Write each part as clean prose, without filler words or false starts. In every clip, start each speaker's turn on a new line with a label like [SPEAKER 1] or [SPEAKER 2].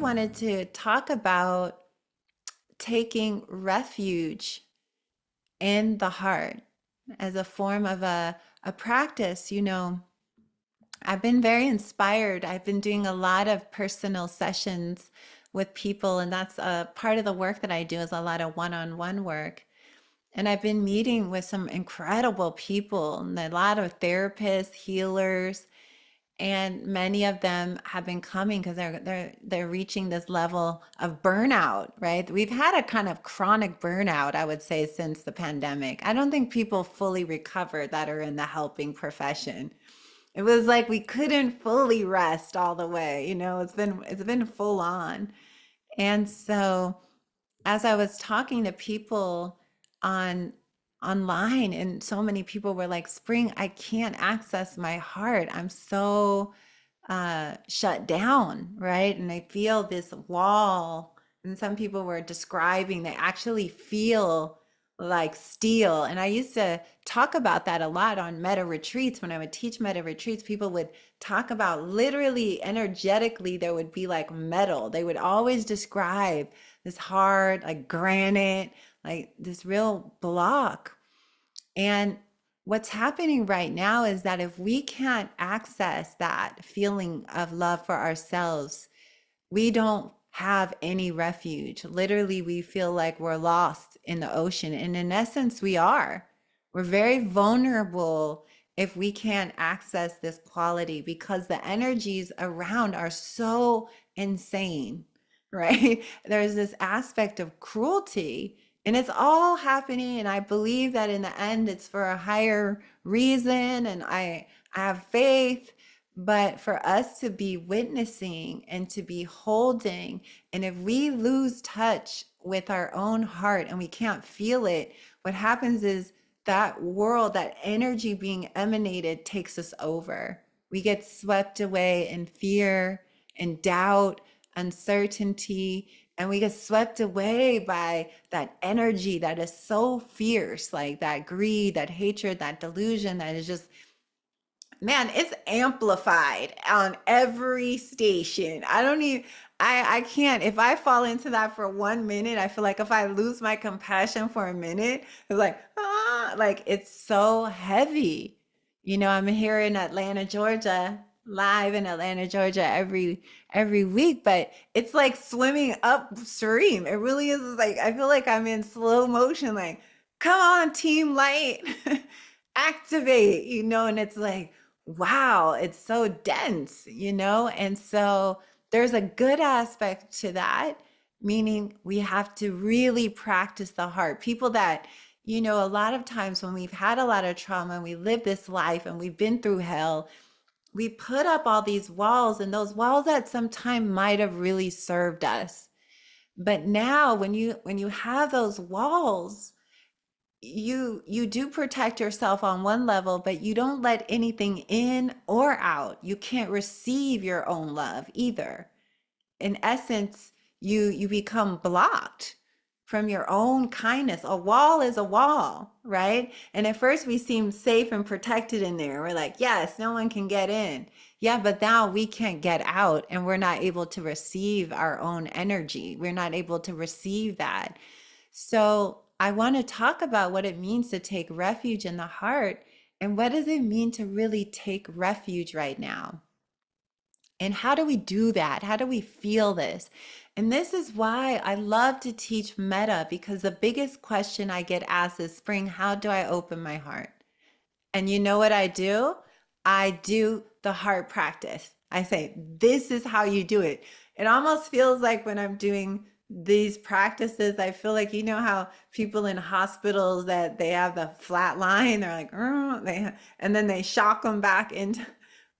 [SPEAKER 1] wanted to talk about taking refuge in the heart as a form of a practice. I've been very inspired. I've been doing a lot of personal sessions with people, and that's a part of the work that I do is a lot of one-on-one work. And I've been meeting with some incredible people, and a lot of therapists, healers, and many of them have been coming because they're reaching this level of burnout, right? We've had a kind of chronic burnout, I would say, since the pandemic. I don't think people fully recovered that are in the helping profession. It was like we couldn't fully rest all the way, it's been full on. And so as I was talking to people on online, and so many people were like, Spring, I can't access my heart. I'm so shut down, right? And I feel this wall. And some people were describing they actually feel like steel. And I used to talk about that a lot on Metta retreats. When I would teach Metta retreats, people would talk about literally energetically, there would be like metal. They would always describe this hard, like granite, like this real block. And what's happening right now is that if we can't access that feeling of love for ourselves, we don't have any refuge. Literally, we feel like we're lost in the ocean. And in essence, we are. We're very vulnerable if we can't access this quality because the energies around are so insane, right? There's this aspect of cruelty, and it's all happening. And I believe that in the end, it's for a higher reason. And I have faith. But for us to be witnessing and to be holding, and if we lose touch with our own heart and we can't feel it, what happens is that world, that energy being emanated takes us over. We get swept away in fear and doubt, uncertainty, and we get swept away by that energy that is so fierce, like that greed, that hatred, that delusion that is just, man, it's amplified on every station. I don't even, I can't, if I fall into that for 1 minute, I feel like if I lose my compassion for a minute, it's like it's so heavy. I'm here in Atlanta, Georgia, live in Atlanta, Georgia every week, but it's like swimming upstream. It really is like I feel like I'm in slow motion, like, come on, team light, activate, and it's like, wow, it's so dense, and so there's a good aspect to that, meaning we have to really practice the heart. People that, a lot of times when we've had a lot of trauma and we live this life and we've been through hell, we put up all these walls, and those walls at some time might have really served us. But now when you have those walls, you do protect yourself on one level, but you don't let anything in or out. You can't receive your own love either. In essence, you become blocked from your own kindness. A wall is a wall, right? And at first we seem safe and protected in there. We're like, yes, no one can get in. Yeah, but now we can't get out, and we're not able to receive our own energy. We're not able to receive that. So I want to talk about what it means to take refuge in the heart, and what does it mean to really take refuge right now? And how do we do that? How do we feel this? And this is why I love to teach metta, because the biggest question I get asked is, Spring, how do I open my heart? And you know what I do? I do the heart practice. I say, this is how you do it. It almost feels like when I'm doing these practices, I feel like, how people in hospitals that they have the flat line, they're like, and then they shock them back into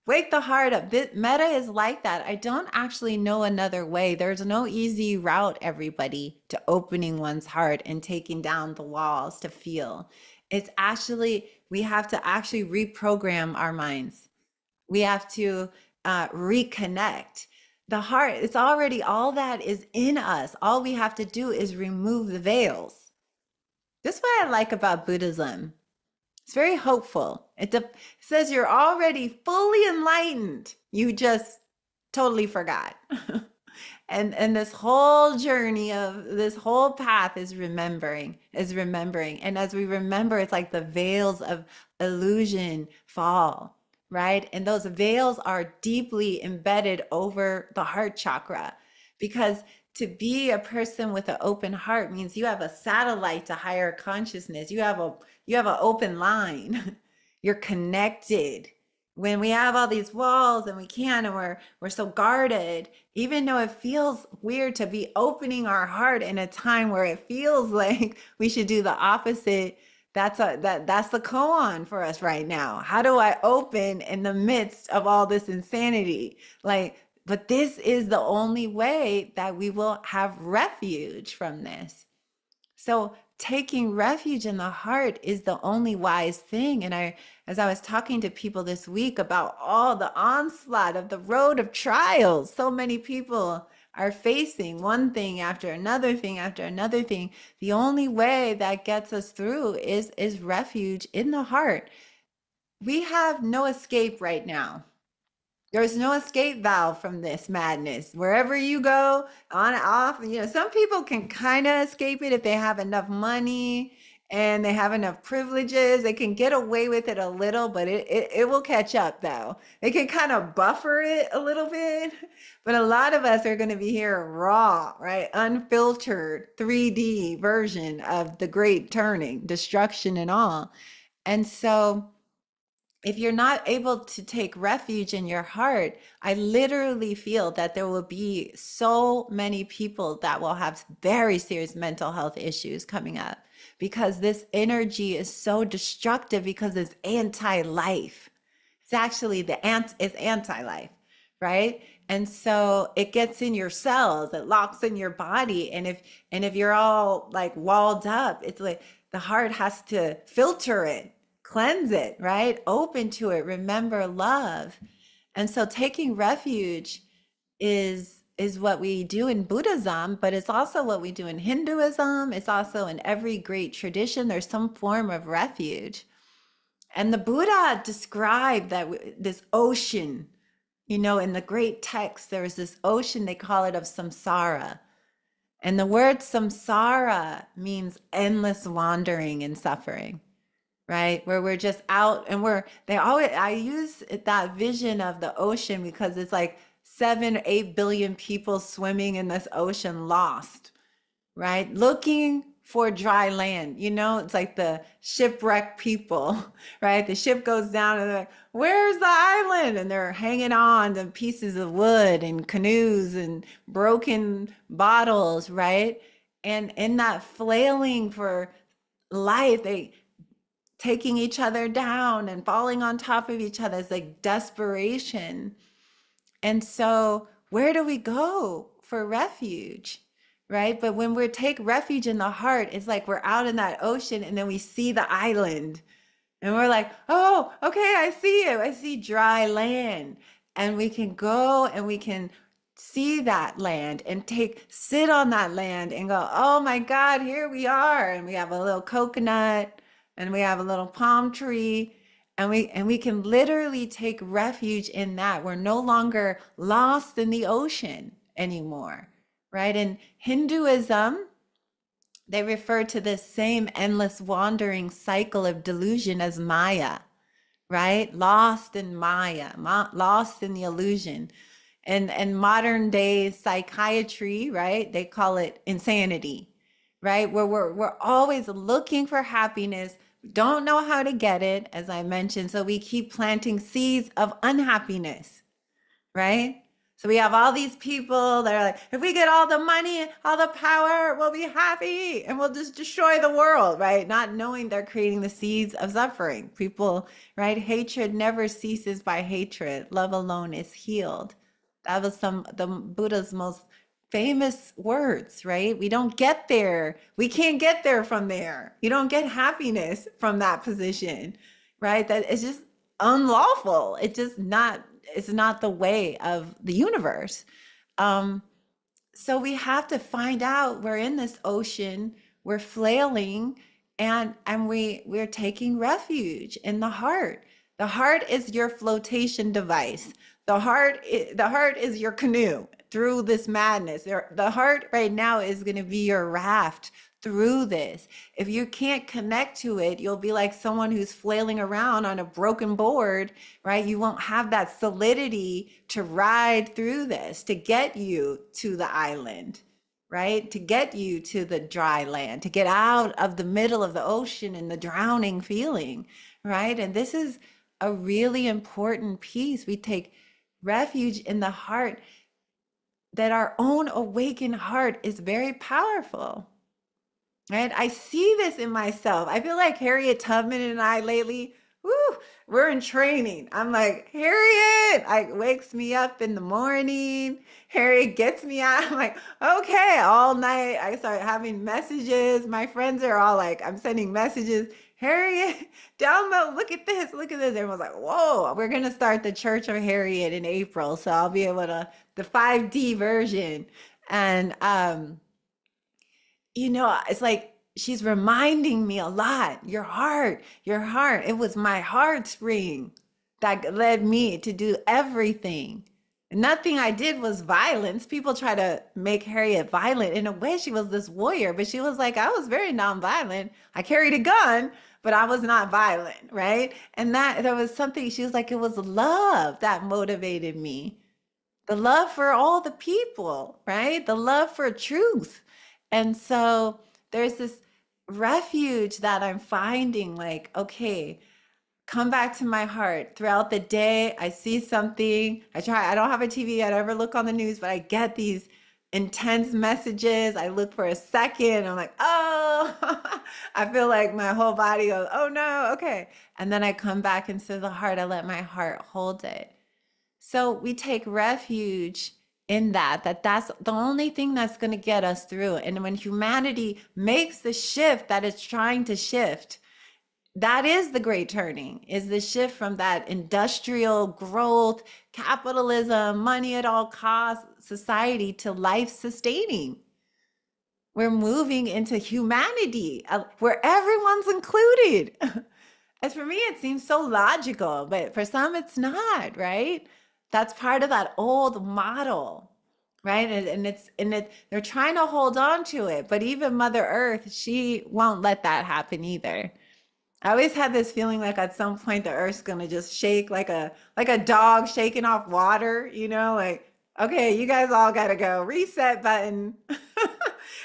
[SPEAKER 1] wake the heart up. Metta is like that. I don't actually know another way. There's no easy route, everybody, to opening one's heart and taking down the walls to feel. It's actually, we have to actually reprogram our minds. We have to reconnect. The heart, it's already, all that is in us. All we have to do is remove the veils. That's what I like about Buddhism. It's very hopeful. It says you're already fully enlightened. You just totally forgot. And this whole journey of this whole path is remembering. And as we remember, it's like the veils of illusion fall, right? And those veils are deeply embedded over the heart chakra, because to be a person with an open heart means you have a satellite to higher consciousness. You have an open line. You're connected. When we have all these walls and we can't, and we're so guarded, even though it feels weird to be opening our heart in a time where it feels like we should do the opposite, that's the koan for us right now. How do I open in the midst of all this insanity? Like, but this is the only way that we will have refuge from this. So taking refuge in the heart is the only wise thing. And as I was talking to people this week about all the onslaught of the road of trials, so many people are facing one thing after another thing after another thing. The only way that gets us through is refuge in the heart. We have no escape right now. There's no escape valve from this madness. Wherever you go, on and off, some people can kind of escape it if they have enough money and they have enough privileges. They can get away with it a little, but it will catch up though. They can kind of buffer it a little bit. But a lot of us are going to be here raw, right? Unfiltered 3D version of the great turning, destruction and all. And so if you're not able to take refuge in your heart, I literally feel that there will be so many people that will have very serious mental health issues coming up, because this energy is so destructive, because it's anti-life. It's actually it's anti-life, right? And so it gets in your cells, it locks in your body. And if you're all like walled up, it's like the heart has to filter it, cleanse it, right? Open to it, remember love. And so taking refuge is what we do in Buddhism, but it's also what we do in Hinduism. It's also in every great tradition. There's some form of refuge. And the Buddha described this ocean, in the great text, there was this ocean, they call it of samsara. And the word samsara means endless wandering and suffering, right? Where we're just out and I use that vision of the ocean because it's like 7-8 billion people swimming in this ocean lost, right? Looking for dry land. It's like the shipwrecked people, right? The ship goes down and they're like, where's the island? And they're hanging on to pieces of wood and canoes and broken bottles, right? And in that flailing for life, they taking each other down and falling on top of each other. It's like desperation. And so where do we go for refuge? Right? But when we take refuge in the heart, it's like we're out in that ocean and then we see the island and we're like, oh, okay, I see it. I see dry land. And we can go and we can see that land and sit on that land and go, oh my God, here we are. And we have a little coconut and we have a little palm tree. And we can literally take refuge in that. We're no longer lost in the ocean anymore. Right? In Hinduism, they refer to this same endless wandering cycle of delusion as Maya, right? Lost in Maya, lost in the illusion. And modern day psychiatry, right? They call it insanity, right? Where we're always looking for happiness, don't know how to get it, as I mentioned. So we keep planting seeds of unhappiness, right? So we have all these people that are like, if we get all the money, all the power, we'll be happy and we'll just destroy the world, right? Not knowing they're creating the seeds of suffering. People, right? Hatred never ceases by hatred. Love alone is healed. That was the Buddha's most famous words, right? We don't get there. We can't get there from there. You don't get happiness from that position, right? That is just unlawful. It's not the way of the universe. So we have to find out we're in this ocean, we're flailing, and we're taking refuge in the heart. The heart is your flotation device. The heart is your canoe. through this madness. The heart right now is going to be your raft through this. If you can't connect to it, you'll be like someone who's flailing around on a broken board, right? You won't have that solidity to ride through this, to get you to the island, right? To get you to the dry land, to get out of the middle of the ocean and the drowning feeling, right? And this is a really important piece. We take refuge in the heart, that our own awakened heart is very powerful. Right? I see this in myself. I feel like Harriet Tubman and I lately, woo, we're in training. I'm like, Harriet, like wakes me up in the morning. Harriet gets me out. I'm like, okay, all night. I start having messages. My friends are all like, I'm sending messages. Harriet, download, look at this, look at this. Everyone's like, whoa, we're gonna start the Church of Harriet in April. So I'll be able to, the 5D version. And it's like she's reminding me a lot. Your heart, your heart. It was my heart spring that led me to do everything. Nothing I did was violence. People try to make Harriet violent. In a way, she was this warrior, but she was like, I was very nonviolent. I carried a gun, but I was not violent, right? And that there was something, she was like, it was love that motivated me. The love for all the people, right? The love for truth. And so there's this refuge that I'm finding, like, okay, come back to my heart throughout the day. I see something. I don't have a TV. I never look on the news, but I get these intense messages. I look for a second. I'm like, oh, I feel like my whole body goes, oh no, okay. And then I come back into the heart. I let my heart hold it. So we take refuge in that's the only thing that's going to get us through. And when humanity makes the shift that it's trying to shift, that is the great turning, is the shift from that industrial growth, capitalism, money at all costs society to life sustaining. We're moving into humanity where everyone's included. As for me, it seems so logical, but for some, it's not, right? That's part of that old model, right? They're trying to hold on to it, but even Mother Earth, she won't let that happen either. I always had this feeling like at some point the earth's gonna just shake like a dog shaking off water, like, okay, you guys all gotta go. Reset button.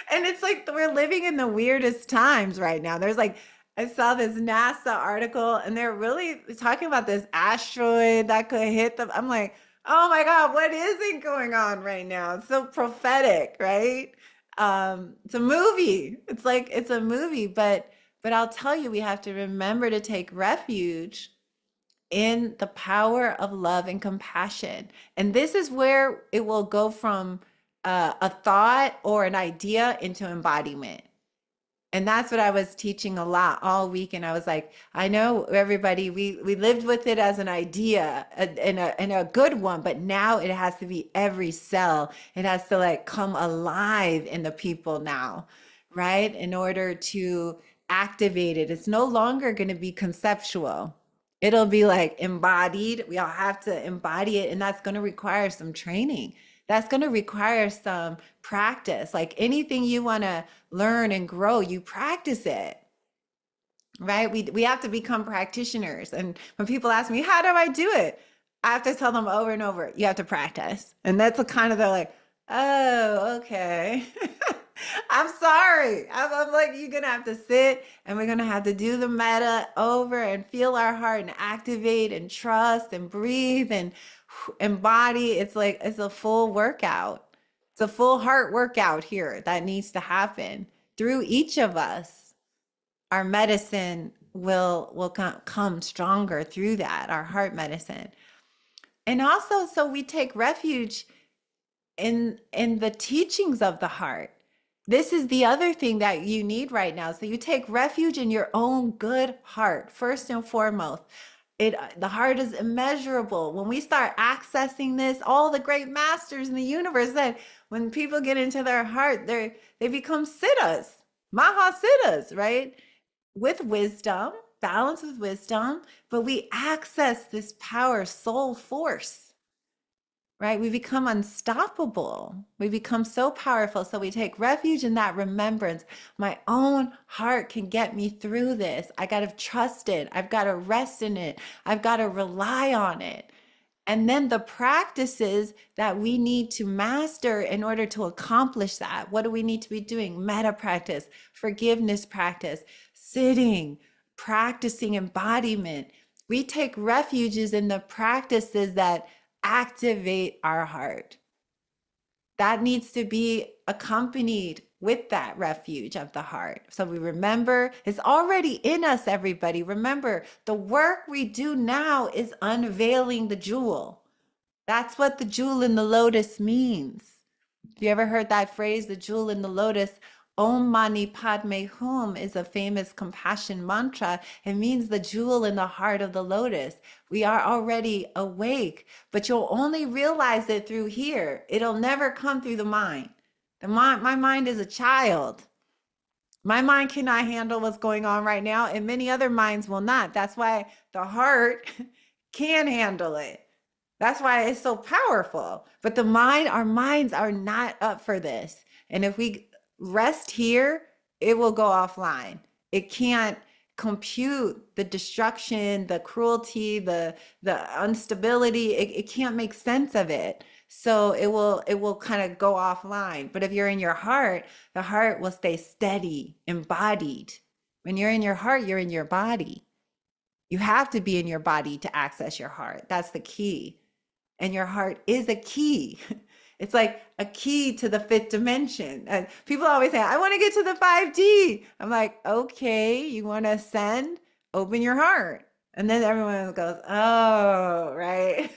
[SPEAKER 1] And it's like we're living in the weirdest times right now. There's like I saw this NASA article and they're really talking about this asteroid that could hit them. I'm like, oh my God, what isn't going on right now? It's so prophetic, right? It's a movie. It's like it's a movie, but I'll tell you, we have to remember to take refuge in the power of love and compassion. And this is where it will go from a thought or an idea into embodiment. And that's what I was teaching a lot all week. And I was like, I know everybody, we lived with it as an idea and a good one, but now it has to be every cell. It has to like come alive in the people now, right? In order to activate it. It's no longer going to be conceptual. It'll be like embodied. We all have to embody it. And that's going to require some training. That's going to require some practice. Like anything you want to learn and grow, you practice it, right? We have to become practitioners. And when people ask me, how do I do it? I have to tell them over and over, you have to practice. And that's a kind of, they're like, oh, okay. I'm sorry. I'm like, you're going to have to sit and we're going to have to do the metta over and feel our heart and activate and trust and breathe and embody. It's like, it's a full workout. It's a full heart workout here that needs to happen through each of us. Our medicine will come stronger through that, our heart medicine. And also, so we take refuge in the teachings of the heart. This is the other thing that you need right now. So you take refuge in your own good heart, first and foremost. The heart is immeasurable. When we start accessing this, all the great masters in the universe said, when people get into their heart, they become siddhas, maha siddhas, right? With wisdom, balance with wisdom, but we access this power, soul force. right? We become unstoppable. We become so powerful. So we take refuge in that remembrance. My own heart can get me through this. I got to trust it. I've got to rest in it. I've got to rely on it. And then the practices that we need to master in order to accomplish that. What do we need to be doing? Metta practice, forgiveness practice, sitting, practicing embodiment. We take refuges in the practices that activate our heart. That needs to be accompanied with that refuge of the heart. So we remember it's already in us, everybody. Remember, the work we do now is unveiling the jewel. That's what the jewel in the lotus means. Have you ever heard that phrase, the jewel in the lotus? Om Mani Padme Hum is a famous compassion mantra. It means the jewel in the heart of the lotus. We are already awake, but you'll only realize it through here. It'll never come through the mind. My mind is a child. My mind cannot handle what's going on right now, and many other minds will not. That's why the heart can handle it. That's why it's so powerful. But the mind, our minds are not up for this. And if we rest here, it will go offline. It can't compute the destruction, the cruelty, the instability. It can't make sense of it. So it will kind of go offline. But if you're in your heart, the heart will stay steady, embodied. When you're in your heart, you're in your body. You have to be in your body to access your heart. That's the key. And your heart is a key. It's like a key to the fifth dimension. And people always say, I want to get to the 5D. I'm like, okay, you want to ascend? Open your heart. And then everyone goes, oh, right.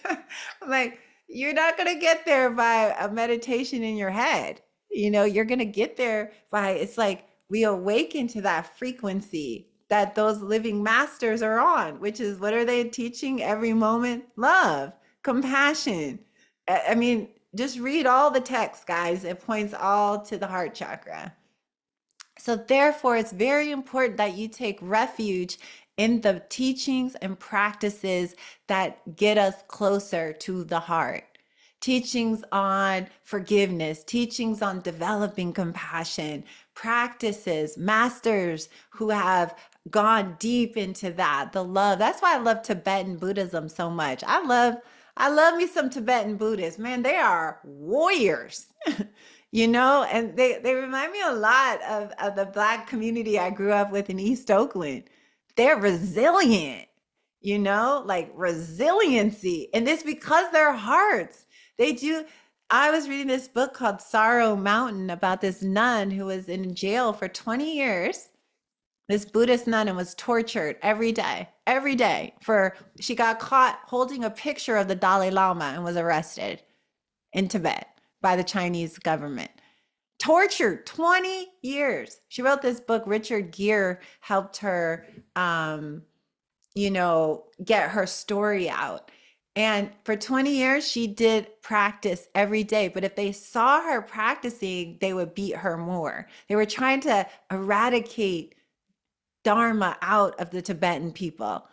[SPEAKER 1] I'm like, you're not going to get there by a meditation in your head. You know, you're going to get there by, it's like we awaken to that frequency that those living masters are on, which is, what are they teaching every moment? Love, compassion. I mean, just read all the text, guys. It points all to the heart chakra. So therefore, it's very important that you take refuge in the teachings and practices that get us closer to the heart. Teachings on forgiveness, teachings on developing compassion, practices, masters who have gone deep into that, the love. That's why I love Tibetan Buddhism so much. I love me some Tibetan Buddhists. Man, they are warriors. You know, and they remind me a lot of the Black community I grew up with in East Oakland. They're resilient, you know, like resiliency. And it's because their hearts, they do. I was reading this book called Sorrow Mountain about this nun who was in jail for 20 years. This Buddhist nun, and was tortured every day for, she got caught holding a picture of the Dalai Lama and was arrested in Tibet by the Chinese government. Tortured 20 years. She wrote this book. Richard Gere helped her, you know, get her story out. And for 20 years, she did practice every day. But if they saw her practicing, they would beat her more. They were trying to eradicate Dharma out of the Tibetan people.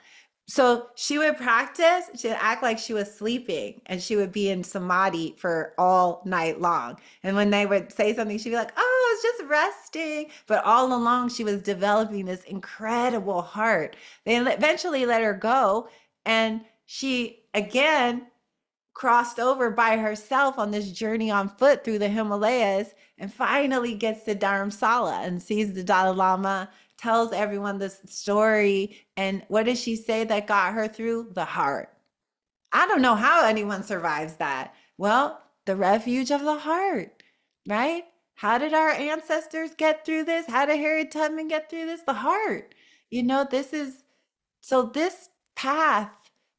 [SPEAKER 1] So she would practice, she'd act like she was sleeping, and she would be in samadhi for all night long. And when they would say something, she'd be like, oh, it's just resting. But all along, she was developing this incredible heart. They eventually let her go, and she again crossed over by herself on this journey on foot through the Himalayas, and finally gets to Dharamsala and sees the Dalai Lama, tells everyone this story. And what does she say that got her through? The heart. I don't know how anyone survives that. Well, the refuge of the heart, right? How did our ancestors get through this? How did Harriet Tubman get through this? The heart. You know, this path,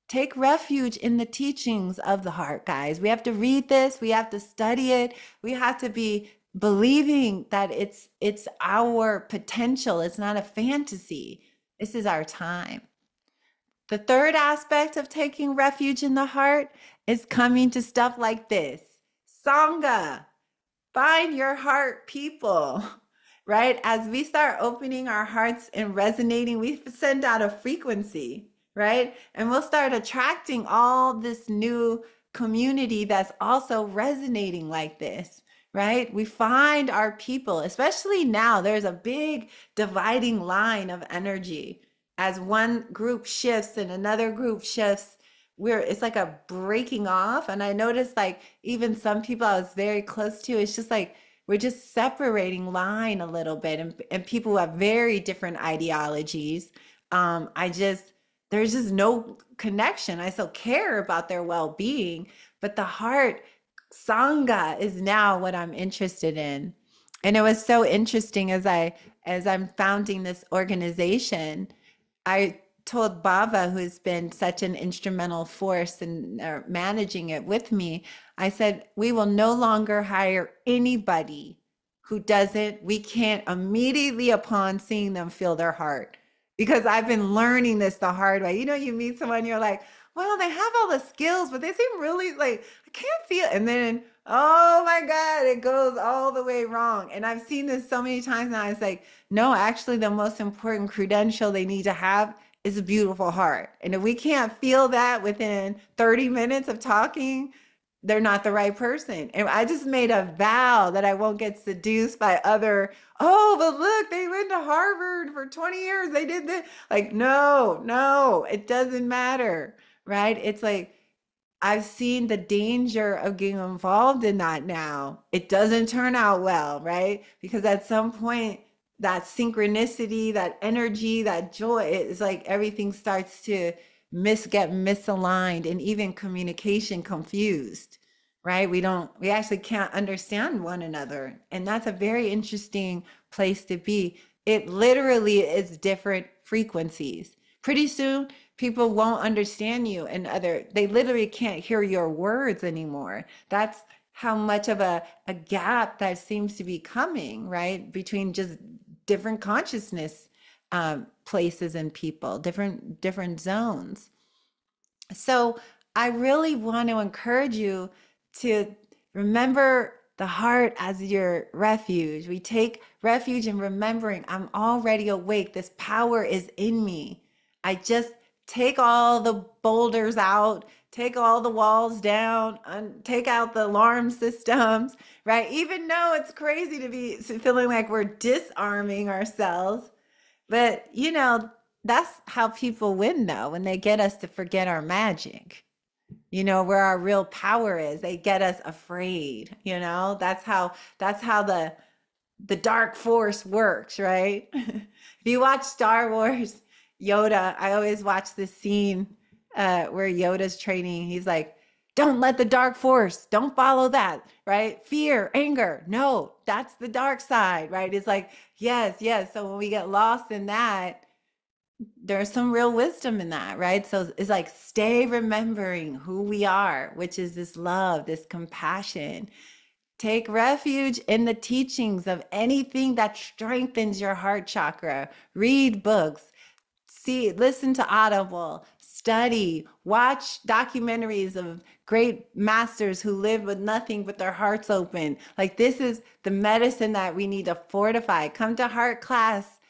[SPEAKER 1] take refuge in the teachings of the heart, guys. We have to read this. We have to study it. We have to be believing that it's our potential. It's not a fantasy. This is our time. The third aspect of taking refuge in the heart is coming to stuff like this. Sangha. Find your heart people, right? As we start opening our hearts and resonating, we send out a frequency, right? And we'll start attracting all this new community that's also resonating like this, right? We find our people, especially now, there's a big dividing line of energy. As one group shifts and another group shifts, it's like a breaking off. And I noticed like even some people I was very close to, it's just like we're just separating line a little bit. And people who have very different ideologies, I just there's just no connection. I still care about their well-being, but the heart Sangha is now what I'm interested in. And it was so interesting as I'm founding this organization, I told Bava, who's been such an instrumental force in managing it with me, I said, we will no longer hire anybody we can't immediately upon seeing them feel their heart. Because I've been learning this the hard way. You know, you meet someone, you're like, well, they have all the skills, but they seem really like, I can't feel. And then, oh my God, it goes all the way wrong. And I've seen this so many times now. It's like, no, actually, the most important credential they need to have is a beautiful heart. And if we can't feel that within 30 minutes of talking, they're not the right person. And I just made a vow that I won't get seduced by other, oh, but look, they went to Harvard for 20 years. They did this. Like, no, it doesn't matter, right? It's like, I've seen the danger of getting involved in that now. It doesn't turn out well, right? Because at some point, that synchronicity, that energy, that joy, it's like everything starts to get misaligned and even communication confused, right? We actually can't understand one another. And that's a very interesting place to be. It literally is different frequencies. Pretty soon, people won't understand you and they literally can't hear your words anymore. That's how much of a gap that seems to be coming, right? Between just different consciousness places and people, different zones. So I really want to encourage you to remember the heart as your refuge. We take refuge in remembering I'm already awake. This power is in me. I just take all the boulders out, take all the walls down, take out the alarm systems, right? Even though it's crazy to be feeling like we're disarming ourselves. But, that's how people win, though, when they get us to forget our magic, where our real power is. They get us afraid, that's how the dark force works, right? If you watch Star Wars, Yoda, I always watch this scene where Yoda's training. He's like, don't let the dark force, don't follow that, right? Fear, anger, no, that's the dark side, right? It's like, yes. So when we get lost in that, there's some real wisdom in that, right? So it's like, stay remembering who we are, which is this love, this compassion. Take refuge in the teachings of anything that strengthens your heart chakra. Read books, listen to Audible, study, watch documentaries of great masters who live with nothing but their hearts open. Like, this is the medicine that we need to fortify. Come to heart class,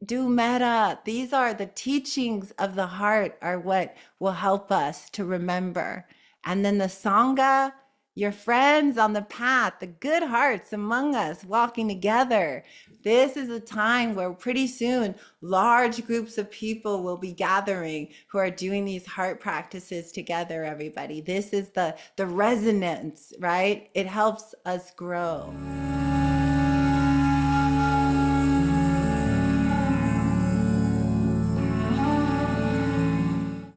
[SPEAKER 1] do metta. These are the teachings of the heart, are what will help us to remember. And then the Sangha, your friends on the path, the good hearts among us walking together. This is a time where pretty soon large groups of people will be gathering who are doing these heart practices together, everybody. This is the resonance, right? It helps us grow.